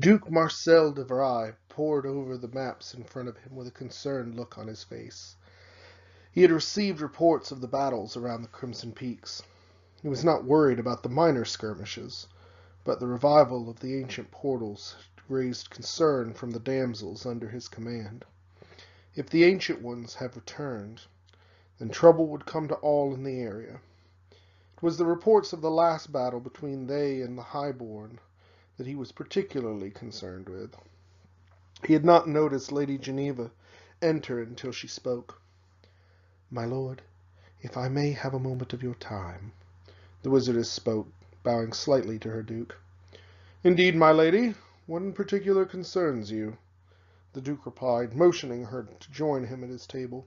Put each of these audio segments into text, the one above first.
Duke Marcel de Vry pored over the maps in front of him with a concerned look on his face. He had received reports of the battles around the Crimson Peaks. He was not worried about the minor skirmishes, but the revival of the ancient portals raised concern from the damsels under his command. If the ancient ones have returned, then trouble would come to all in the area. It was the reports of the last battle between they and the Highborn that he was particularly concerned with. He had not noticed Lady Geneva enter until she spoke. "My lord, if I may have a moment of your time," the wizardess spoke, bowing slightly to her duke. "Indeed, my lady, what in particular concerns you?" the duke replied, motioning her to join him at his table.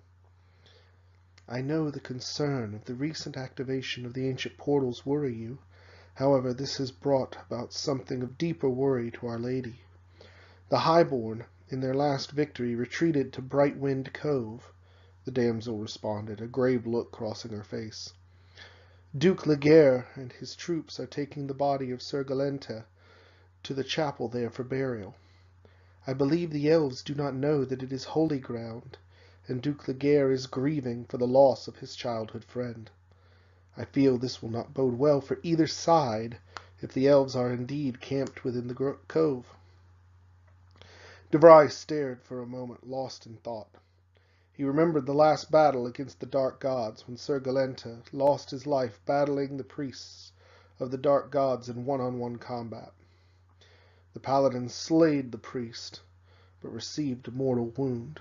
"I know the concern of the recent activation of the ancient portals worry you. However, this has brought about something of deeper worry to Our Lady. The Highborn, in their last victory, retreated to Brightwind Cove," the damsel responded, a grave look crossing her face. "Duke Laguerre and his troops are taking the body of Sir Galenta to the chapel there for burial. I believe the elves do not know that it is holy ground, and Duke Laguerre is grieving for the loss of his childhood friend. I feel this will not bode well for either side if the elves are indeed camped within the cove." De Vry stared for a moment, lost in thought. He remembered the last battle against the dark gods, when Sir Galenta lost his life battling the priests of the dark gods in one-on-one combat. The paladin slayed the priest, but received a mortal wound.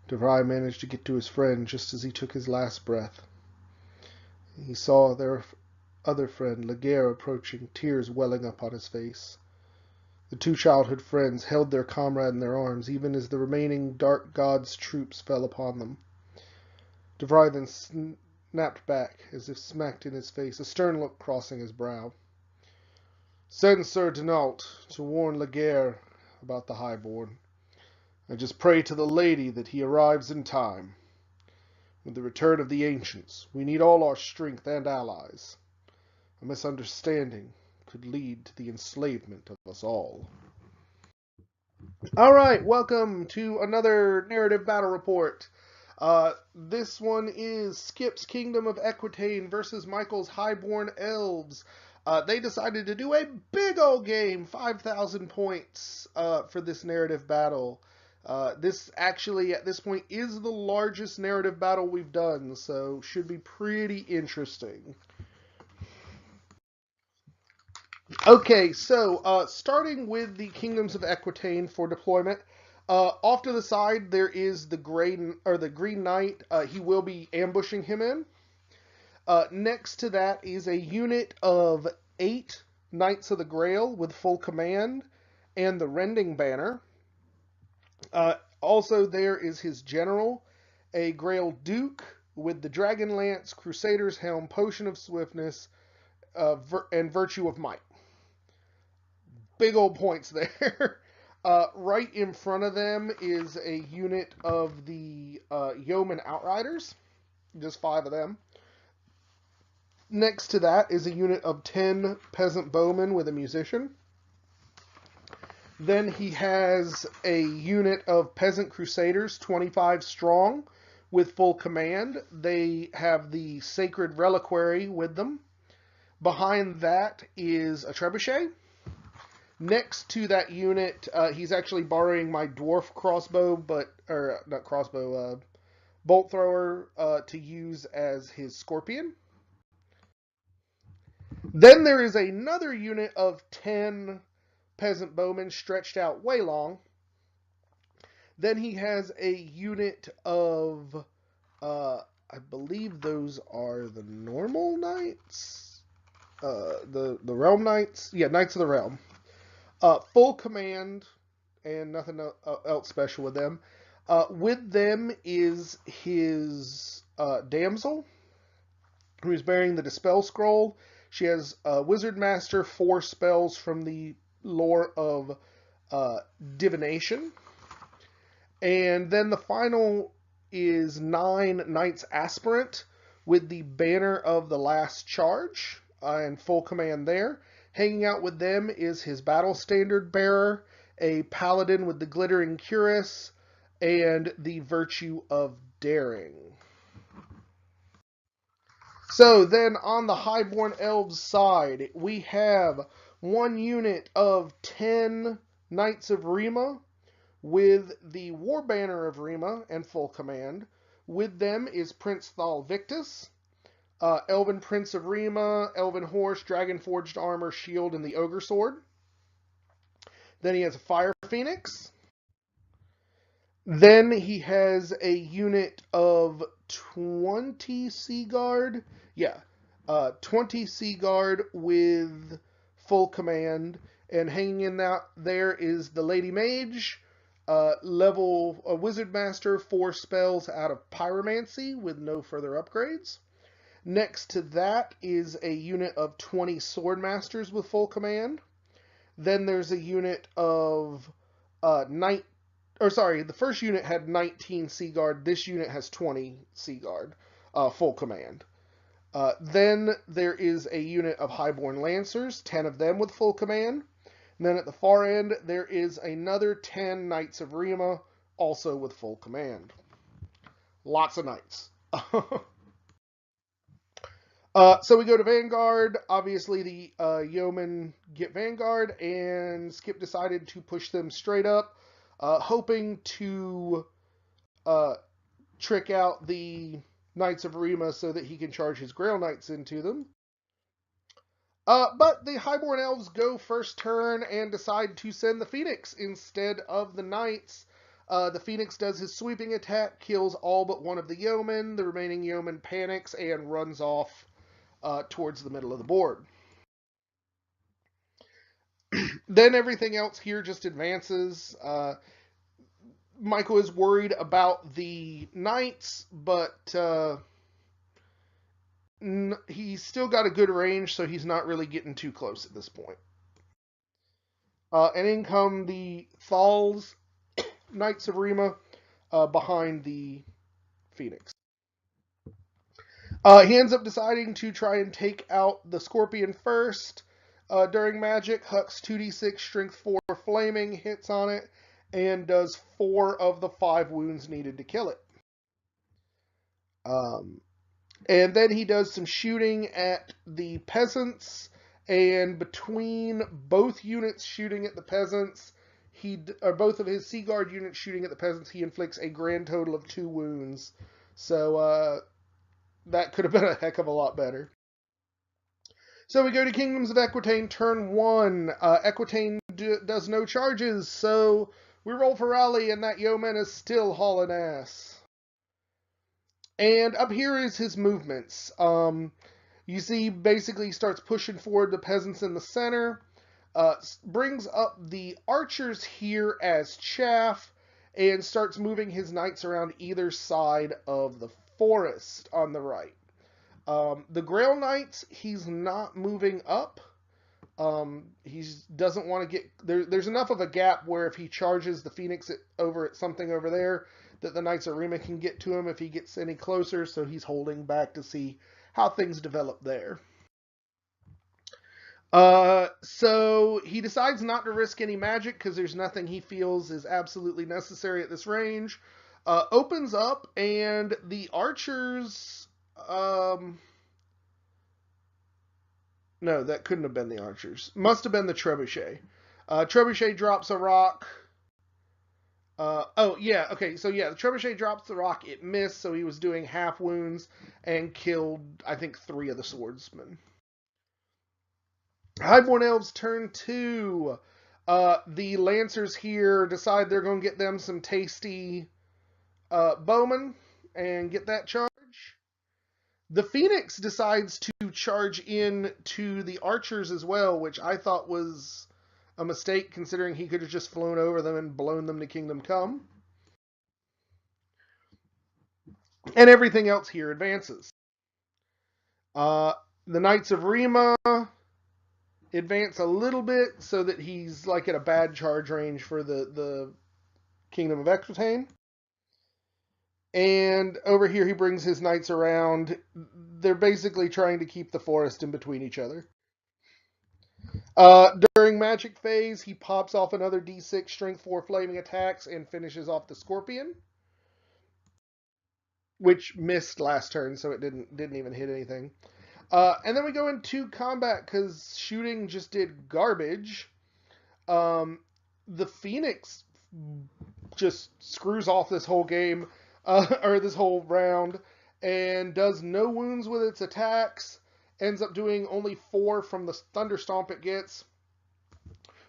De Vry managed to get to his friend just as he took his last breath. He saw their other friend, Laguerre, approaching, tears welling up on his face. The two childhood friends held their comrade in their arms, even as the remaining dark god's troops fell upon them. De Vry then snapped back, as if smacked in his face, a stern look crossing his brow. "Send Sir Denault to warn Laguerre about the Highborn. I just pray to the lady that he arrives in time. With the return of the ancients, we need all our strength and allies. A misunderstanding could lead to the enslavement of us all." All right, welcome to another narrative battle report. This one is Skip's Kingdom of Equitaine versus Michael's Highborn Elves. They decided to do a big old game, 5,000 points for this narrative battle. This actually, at this point, is the largest narrative battle we've done, so should be pretty interesting. Okay, so starting with the Kingdoms of Equitaine for deployment, off to the side there is the Green Knight. He will be ambushing him in. Next to that is a unit of 8 Knights of the Grail with full command and the Rending Banner. Also there is his general, a Grail Duke with the Dragon Lance, Crusader's Helm, Potion of Swiftness, and Virtue of Might. Big old points there. Right in front of them is a unit of the Yeoman Outriders, just 5 of them. Next to that is a unit of 10 Peasant Bowmen with a Musician. Then he has a unit of Peasant Crusaders, 25 strong, with full command. They have the Sacred Reliquary with them. Behind that is a Trebuchet. Next to that unit, he's actually borrowing my Dwarf crossbow, bolt thrower to use as his Scorpion. Then there is another unit of 10 Peasant Bowmen stretched out way long. Then he has a unit of, I believe those are the normal knights? The Realm Knights? Yeah, Knights of the Realm. Full command and nothing else special with them. With them is his damsel, who is bearing the Dispel Scroll. She has Wizard Master 4 spells from the lore of Divination. And then the final is 9 Knights Aspirant with the Banner of the Last Charge and full command there. Hanging out with them is his battle standard bearer, a paladin with the glittering cuirass, and the virtue of daring. So then on the Highborn Elves side, we have one unit of 10 Knights of Rima with the War Banner of Rima and full command. With them is Prince Thal Victus, Elven Prince of Rima, Elven Horse, Dragon Forged Armor, Shield, and the Ogre Sword. Then he has a Fire Phoenix. Then he has a unit of 20 Sea Guard. Yeah, 20 Sea Guard with full command. And hanging in there is the Lady Mage, level Wizard Master, 4 spells out of Pyromancy with no further upgrades. Next to that is a unit of 20 Sword Masters with full command. Then there's a unit of the first unit had 19 Sea Guard. This unit has 20 Sea Guard, full command. Then there is a unit of Highborn Lancers, 10 of them with full command. And then at the far end, there is another 10 Knights of Rima, also with full command. Lots of knights. So we go to Vanguard. Obviously, the yeomen get Vanguard, and Skip decided to push them straight up, hoping to trick out the Knights of Rima so that he can charge his Grail Knights into them. But the Highborn Elves go first turn and decide to send the Phoenix instead of the Knights. The Phoenix does his sweeping attack, kills all but one of the yeomen. The remaining yeoman panics and runs off towards the middle of the board. Then everything else here just advances. Michael is worried about the Knights, but he's still got a good range, so he's not really getting too close at this point. And in come the Thals, Knights of Rima, behind the Phoenix. He ends up deciding to try and take out the Scorpion first. During magic, Hux 2d6, strength 4 flaming, hits on it, and does 4 of the 5 wounds needed to kill it. And then he does some shooting at the peasants, and between both units shooting at the peasants, both of his Sea Guard units shooting at the peasants, he inflicts a grand total of 2 wounds. So that could have been a heck of a lot better. So we go to Kingdoms of Equitaine, turn 1. Equitaine does no charges, so we roll for rally, and that yeoman is still hauling ass. And up here is his movements. You see, basically he starts pushing forward the peasants in the center, brings up the archers here as chaff, and starts moving his knights around either side of the forest on the right. The Grail Knights, he's not moving up. He doesn't want to get... There's enough of a gap where if he charges the Phoenix over at something over there, that the Knights of Rima can get to him if he gets any closer, so he's holding back to see how things develop there. So he decides not to risk any magic because there's nothing he feels is absolutely necessary at this range. Opens up, and the archers... No, that couldn't have been the archers. Must have been the trebuchet. Trebuchet drops a rock. The trebuchet drops the rock. It missed, so he was doing half wounds and killed, I think, 3 of the swordsmen. Highborn Elves turn 2. The Lancers here decide they're going to get them some tasty bowmen and get that charge. The Phoenix decides to charge in to the archers as well, which I thought was a mistake considering he could have just flown over them and blown them to Kingdom Come. And everything else here advances. The Knights of Rima advance a little bit so that he's like at a bad charge range for the Kingdom of Equitaine. And over here he brings his knights around. They're basically trying to keep the forest in between each other. During magic phase, he pops off another D6 strength 4 flaming attacks and finishes off the scorpion, which missed last turn, so it didn't even hit anything. And then we go into combat because shooting just did garbage. The Phoenix just screws off this whole game, or this whole round, and does no wounds with its attacks. Ends up doing only 4 from the Thunderstomp it gets,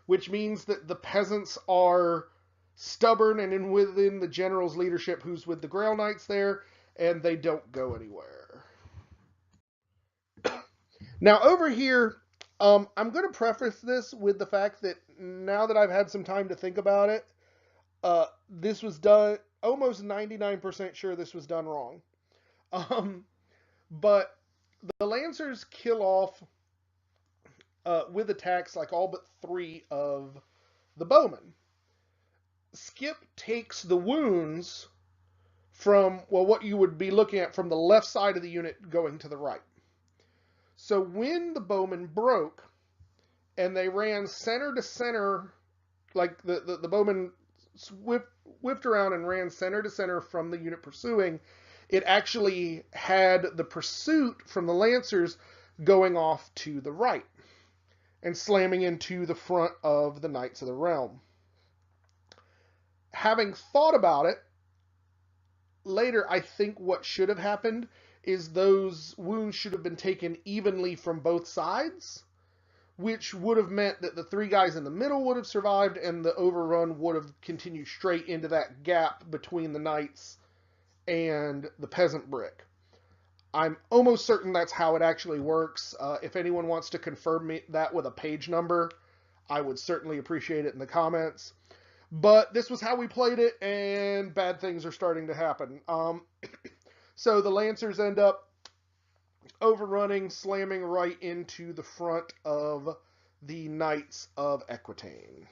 which means that the peasants are stubborn and within the general's leadership, who's with the Grail Knights there, and they don't go anywhere. Now, over here, I'm going to preface this with the fact that now that I've had some time to think about it, this was done, almost 99% sure this was done wrong. But the Lancers kill off, with attacks, like all but 3 of the bowmen. Skip takes the wounds from, well, what you would be looking at from the left side of the unit going to the right. So when the bowmen broke and they ran center to center, like the bowmen whipped around and ran center to center from the unit pursuing, it actually had the pursuit from the Lancers going off to the right and slamming into the front of the Knights of the Realm. Having thought about it, later I think what should have happened is those wounds should have been taken evenly from both sides, which would have meant that the 3 guys in the middle would have survived and the overrun would have continued straight into that gap between the Knights and the peasant brick. I'm almost certain that's how it actually works. If anyone wants to confirm that with a page number, I would certainly appreciate it in the comments. But this was how we played it, and bad things are starting to happen. So the Lancers end up overrunning, slamming right into the front of the Knights of Equitaine.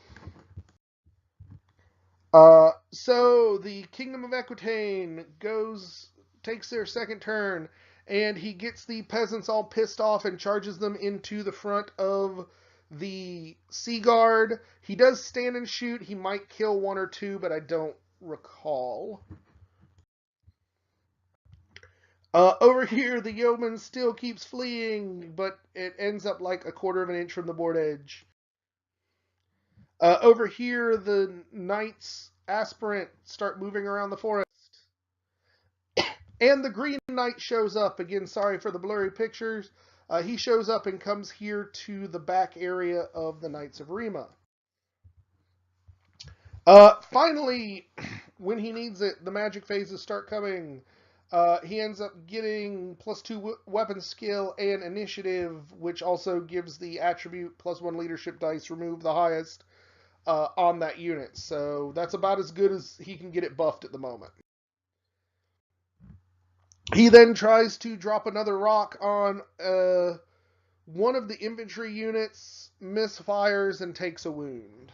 So the Kingdom of Equitaine takes their second turn, and he gets the peasants all pissed off and charges them into the front of the Sea Guard. He does stand and shoot. He might kill 1 or 2, but I don't recall. Over here, the yeoman still keeps fleeing, but it ends up like a 1/4 of an inch from the board edge. Over here, the Knights aspirant start moving around the forest. And the Green Knight shows up. Again, sorry for the blurry pictures. He shows up and comes here to the back area of the Knights of Rima. Finally, when he needs it, the magic phases start coming. He ends up getting +2 weapon skill and initiative, which also gives the attribute +1 leadership dice, remove the highest, on that unit. So that's about as good as he can get it buffed at the moment. He then tries to drop another rock on one of the infantry units, misfires, and takes a wound.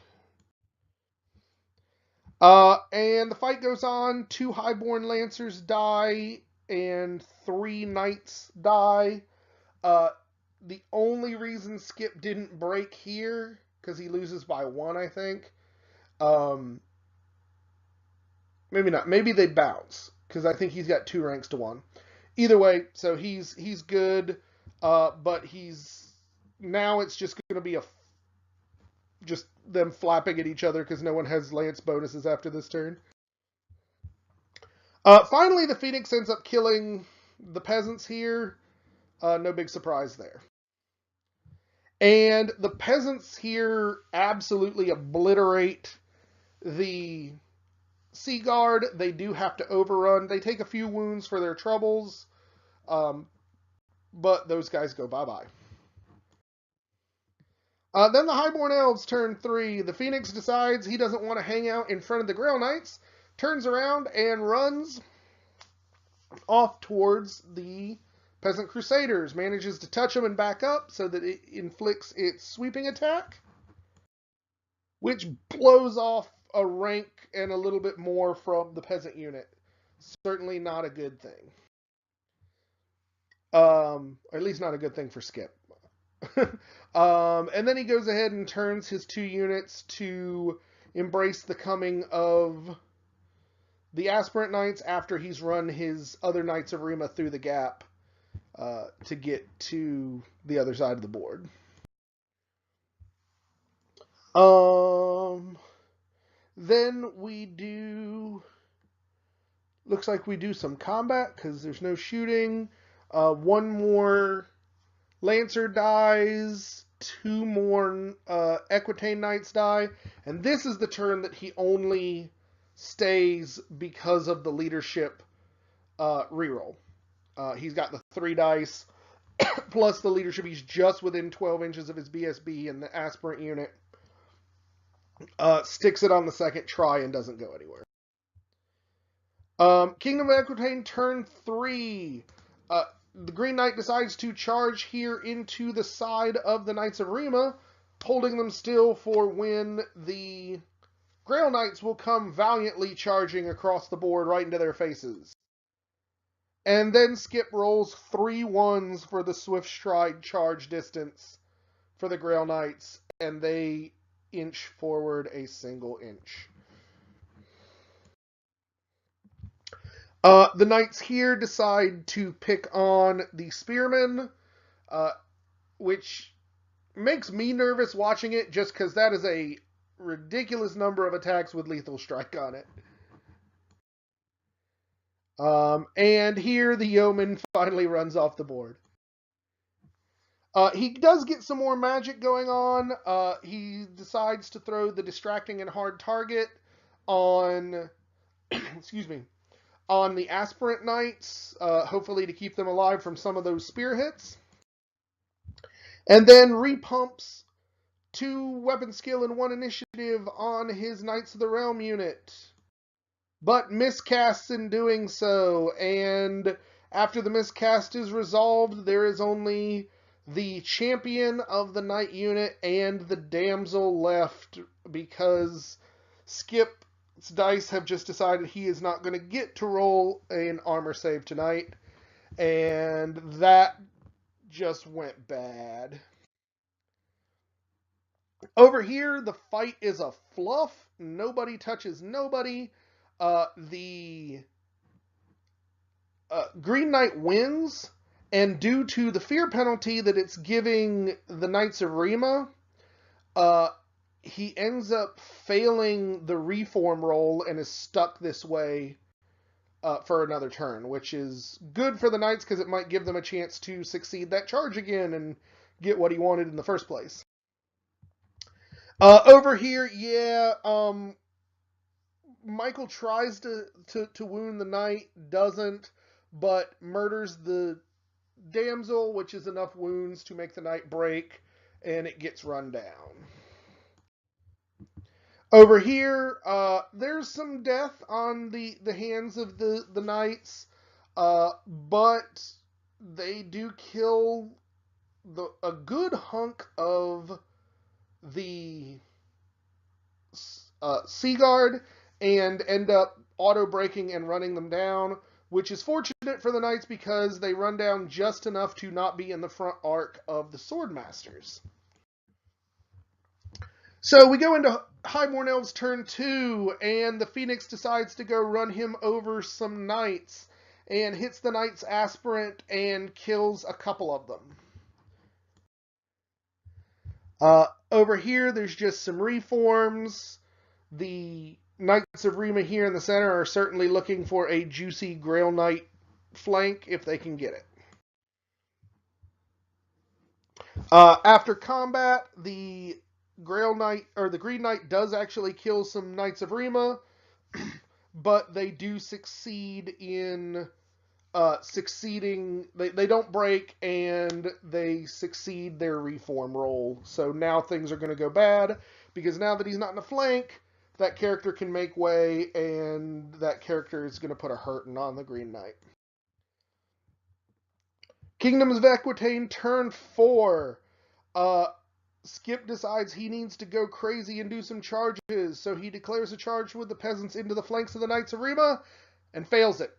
And the fight goes on. 2 Highborn Lancers die, and 3 Knights die. The only reason Skip didn't break here, because he loses by 1, I think. Maybe not. Maybe they bounce, because I think he's got 2 ranks to 1. Either way, so he's good, but now it's just going to be just them flapping at each other because no one has lance bonuses after this turn. Finally, the Phoenix ends up killing the peasants here. No big surprise there. And the peasants here absolutely obliterate the Sea Guard. They do have to overrun. They take a few wounds for their troubles, but those guys go bye-bye. Then the Highborn Elves turn 3. The Phoenix decides he doesn't want to hang out in front of the Grail Knights, turns around and runs off towards the Peasant Crusaders, manages to touch them and back up so that it inflicts its sweeping attack, which blows off a rank and a little bit more from the peasant unit. Certainly not a good thing. Or at least not a good thing for Skip. And then he goes ahead and turns his 2 units to embrace the coming of the Aspirant Knights after he's run his other Knights of Rima through the gap to get to the other side of the board. Then we do... Looks like we do some combat because there's no shooting. 1 more Lancer dies. 2 more Equitaine Knights die. And this is the turn that he only stays because of the leadership reroll. He's got the 3 dice plus the leadership. He's just within 12 inches of his BSB, and the aspirant unit sticks it on the second try and doesn't go anywhere. Kingdom of Equitaine, turn 3. The Green Knight decides to charge here into the side of the Knights of Rima, holding them still for when the Grail Knights will come valiantly charging across the board right into their faces. And then Skip rolls 3 1s for the Swift Stride charge distance for the Grail Knights, and they inch forward a single inch. The Knights here decide to pick on the Spearmen, which makes me nervous watching it just because that is a ridiculous number of attacks with Lethal Strike on it. And here the Yeoman finally runs off the board. He does get some more magic going on. He decides to throw the Distracting and Hard Target on, excuse me, on the Aspirant Knights, hopefully to keep them alive from some of those spear hits. And then repumps 2 weapon skill and 1 initiative on his Knights of the Realm unit, but miscasts in doing so, and after the miscast is resolved, there is only the champion of the Knight unit and the damsel left, because Skip's dice have just decided he is not going to get to roll an armor save tonight, and that just went bad. Over here, the fight is a fluff. Nobody touches nobody. The Green Knight wins, and due to the fear penalty that it's giving the Knights of Rima, he ends up failing the reform roll and is stuck this way for another turn, which is good for the Knights because it might give them a chance to succeed that charge again and get what he wanted in the first place. Over here, Michael tries to wound the knight, doesn't, but murders the damsel, which is enough wounds to make the knight break, and it gets run down. Over here, there's some death on the hands of the knights, but they do kill a good hunk of the Seaguard and end up auto-breaking and running them down, which is fortunate for the Knights because they run down just enough to not be in the front arc of the Swordmasters. So we go into Highborn Elves turn 2, and the Phoenix decides to go run him over some Knights, and hits the Knights Aspirant and kills a couple of them. Over here, there's just some reforms. The Knights of Rima here in the center are certainly looking for a juicy Grail Knight flank if they can get it. After combat, the Grail Knight, or the Green Knight, does actually kill some Knights of Rima, but they do succeed in they don't break, and they succeed their reform roll. So now things are going to go bad, because now that he's not in a flank, that character can make way, and that character is going to put a hurting on the Green Knight. Kingdoms of Equitaine, turn 4. Skip decides he needs to go crazy and do some charges, so he declares a charge with the peasants into the flanks of the Knights of Rima, and fails it.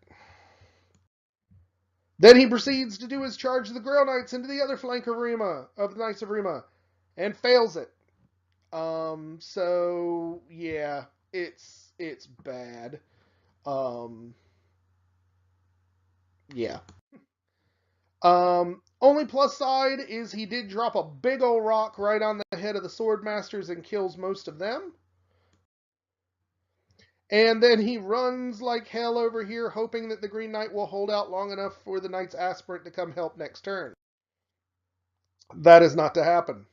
Then he proceeds to do his charge of the Grail Knights into the other flank of the Knights of Rima, and fails it. So yeah, it's bad. Yeah. Only plus side is he did drop a big old rock right on the head of the Swordmasters and kills most of them. And then he runs like hell over here, hoping that the Green Knight will hold out long enough for the Knight's Aspirant to come help next turn. That is not to happen.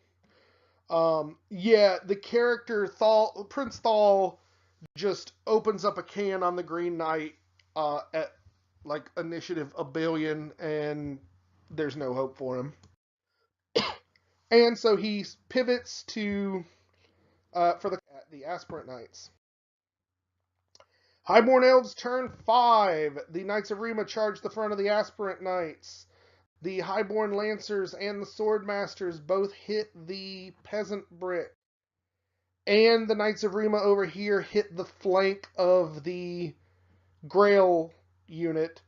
Yeah, the character Prince Thal just opens up a can on the Green Knight at like initiative a billion, and there's no hope for him. And so he pivots to for the Aspirant Knights. Highborn Elves turn 5. The Knights of Rima charge the front of the Aspirant Knights. The Highborn Lancers and the Swordmasters both hit the Peasant Brick. And the Knights of Rima over here hit the flank of the Grail unit.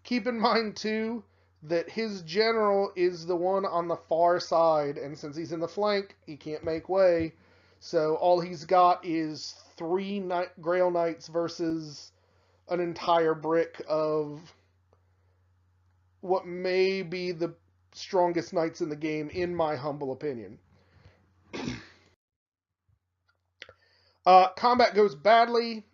Keep in mind, too, that his general is the one on the far side, and since he's in the flank, he can't make way. So all he's got is 3 Grail Knights versus an entire brick of what may be the strongest knights in the game, in my humble opinion. Combat goes badly,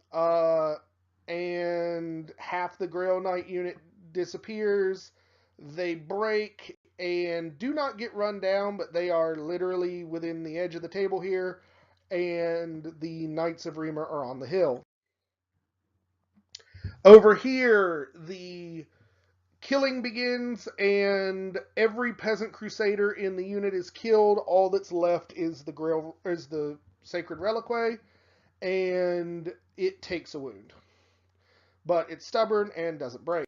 and half the Grail Knight unit disappears. They break and do not get run down, but they are literally within the edge of the table here, and the Knights of Rima are on the hill. Over here, the killing begins, and every peasant crusader in the unit is killed. All that's left is the sacred reliquary, and it takes a wound. But it's stubborn and doesn't break.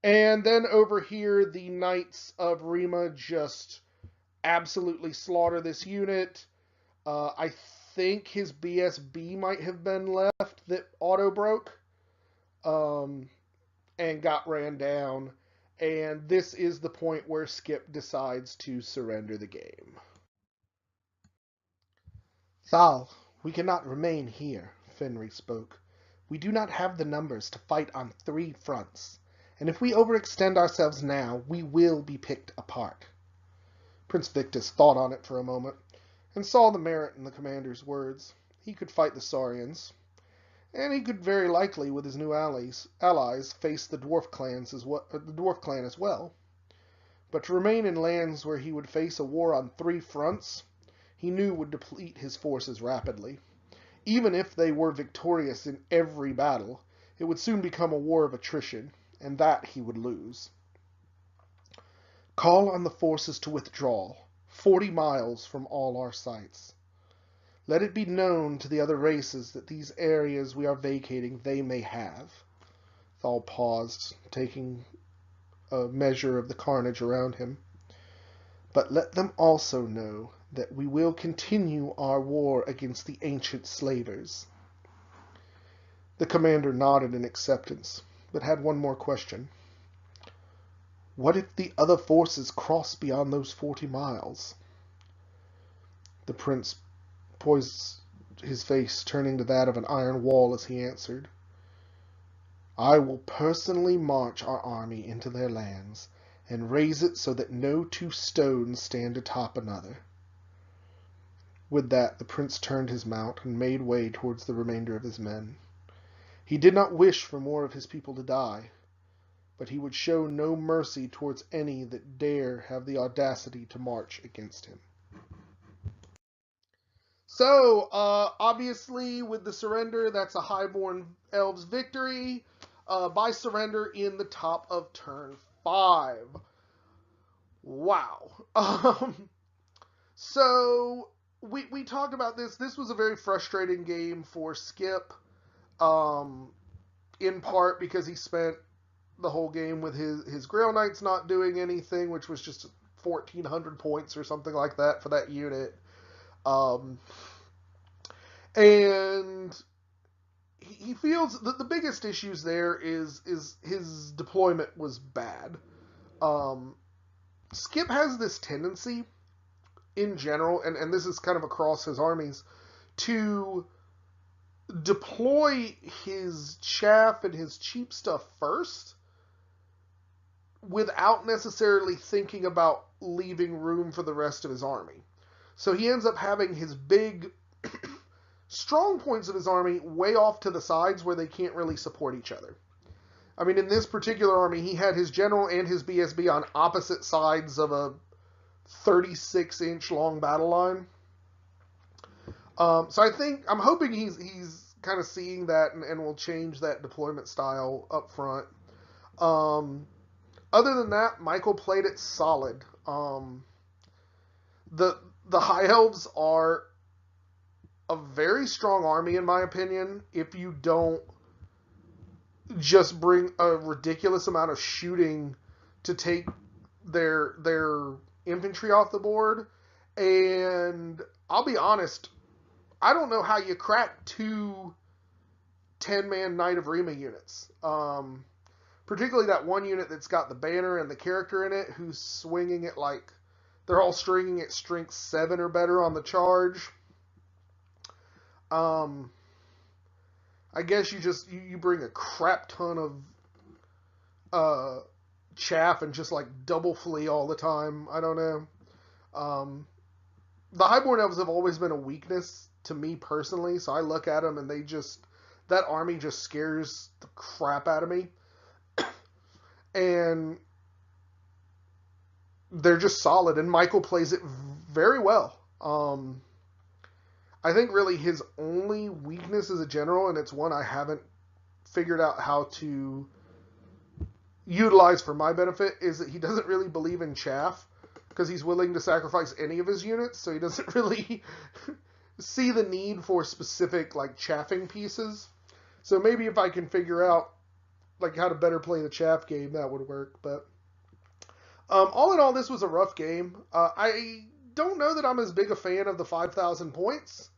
And then over here, the Knights of Rima just absolutely slaughter this unit. I think his BSB might have been left that auto broke. And got ran down. And this is the point where Skip decides to surrender the game. Thal, we cannot remain here, Fenry spoke. We do not have the numbers to fight on 3 fronts, and if we overextend ourselves now, we will be picked apart. Prince Victus thought on it for a moment, and saw the merit in the commander's words. He could fight the Saurians, and he could very likely, with his new allies face the dwarf clan as well. But to remain in lands where he would face a war on 3 fronts, he knew would deplete his forces rapidly. Even if they were victorious in every battle, it would soon become a war of attrition, and that he would lose. Call on the forces to withdraw, 40 miles from all our sites. Let it be known to the other races that these areas we are vacating they may have. Thal paused, taking a measure of the carnage around him. But let them also know that we will continue our war against the ancient slavers. The commander nodded in acceptance, but had one more question. What if the other forces cross beyond those 40 miles? The prince poised his face, turning to that of an iron wall as he answered. I will personally march our army into their lands, and raise it so that no 2 stones stand atop another. With that, the prince turned his mount and made way towards the remainder of his men. He did not wish for more of his people to die, but he would show no mercy towards any that dare have the audacity to march against him. So, obviously, with the surrender, that's a Highborn Elves victory by surrender in the top of turn 5. Wow. So, we talked about this. This was a very frustrating game for Skip, in part because he spent the whole game with his Grail Knights not doing anything, which was just 1,400 points or something like that for that unit. And he feels that the biggest issues there is his deployment was bad. Um, Skip has this tendency in general, and this is kind of across his armies, to deploy his chaff and his cheap stuff first without necessarily thinking about leaving room for the rest of his army. So he ends up having his big strong points of his army way off to the sides where they can't really support each other. I mean, in this particular army, he had his general and his BSB on opposite sides of a 36-inch long battle line. So I'm hoping he's kind of seeing that and will change that deployment style up front. Other than that, Michael played it solid. The High Elves are a very strong army, in my opinion, if you don't just bring a ridiculous amount of shooting to take their infantry off the board. And I'll be honest, I don't know how you crack two 10-man Knight of Rima units. Particularly that one unit that's got the banner and the character in it, who's swinging it like they're all stringing at strength 7 or better on the charge. I guess you bring a crap ton of chaff and just like double flee all the time. I don't know. The Highborn Elves have always been a weakness to me personally, so I look at them and that army just scares the crap out of me. And they're just solid, and Michael plays it very well. I think really his only weakness as a general, and it's one I haven't figured out how to utilize for my benefit, is that he doesn't really believe in chaff, because he's willing to sacrifice any of his units, so he doesn't really see the need for specific like chaffing pieces. So maybe if I can figure out like how to better play the chaff game, that would work. But all in all, this was a rough game. I don't know that I'm as big a fan of the 5,000 points,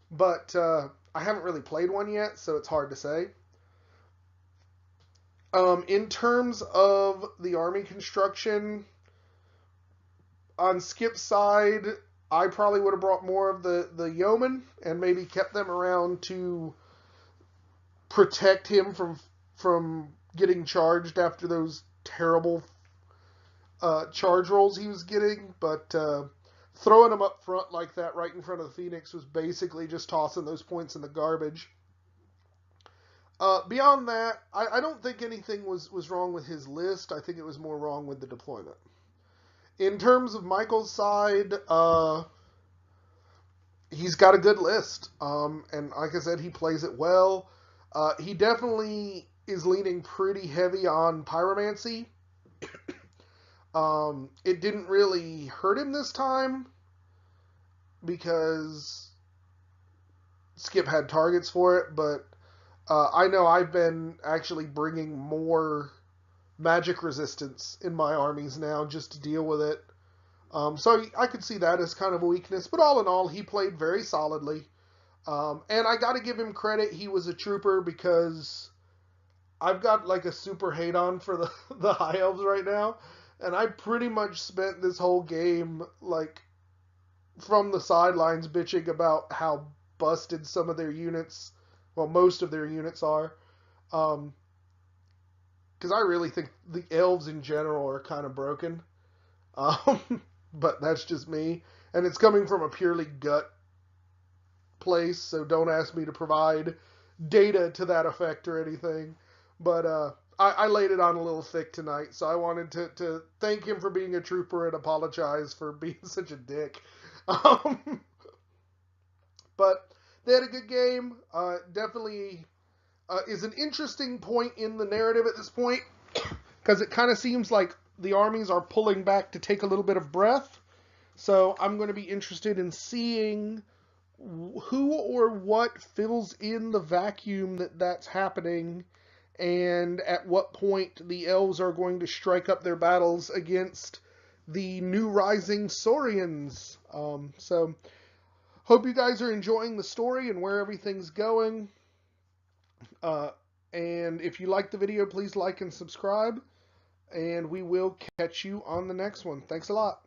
but I haven't really played one yet, so it's hard to say. In terms of the army construction, on Skip's side, I probably would have brought more of the yeomen and maybe kept them around to protect him from getting charged after those terrible charge rolls he was getting. But throwing them up front like that right in front of the Phoenix was basically just tossing those points in the garbage. Beyond that, I don't think anything was wrong with his list. I think it was more wrong with the deployment. In terms of Michael's side, he's got a good list. And like I said, he plays it well. He definitely is leaning pretty heavy on pyromancy. It didn't really hurt him this time because Skip had targets for it, but I know I've been actually bringing more magic resistance in my armies now just to deal with it. So I could see that as kind of a weakness, but all in all, he played very solidly. And I got to give him credit. He was a trooper, because I've got like a super hate on for the High Elves right now. And I pretty much spent this whole game like from the sidelines bitching about how busted some of their units, well, most of their units are. Because I really think the elves in general are kind of broken. But that's just me. And it's coming from a purely gut place, so don't ask me to provide data to that effect or anything. But I laid it on a little thick tonight, so I wanted to thank him for being a trooper and apologize for being such a dick. But they had a good game. Definitely is an interesting point in the narrative at this point, because it kind of seems like the armies are pulling back to take a little bit of breath. So I'm going to be interested in seeing who or what fills in the vacuum that's happening, and at what point the elves are going to strike up their battles against the new rising Saurians. So hope you guys are enjoying the story and where everything's going. And if you like the video, please like and subscribe. And we will catch you on the next one. Thanks a lot.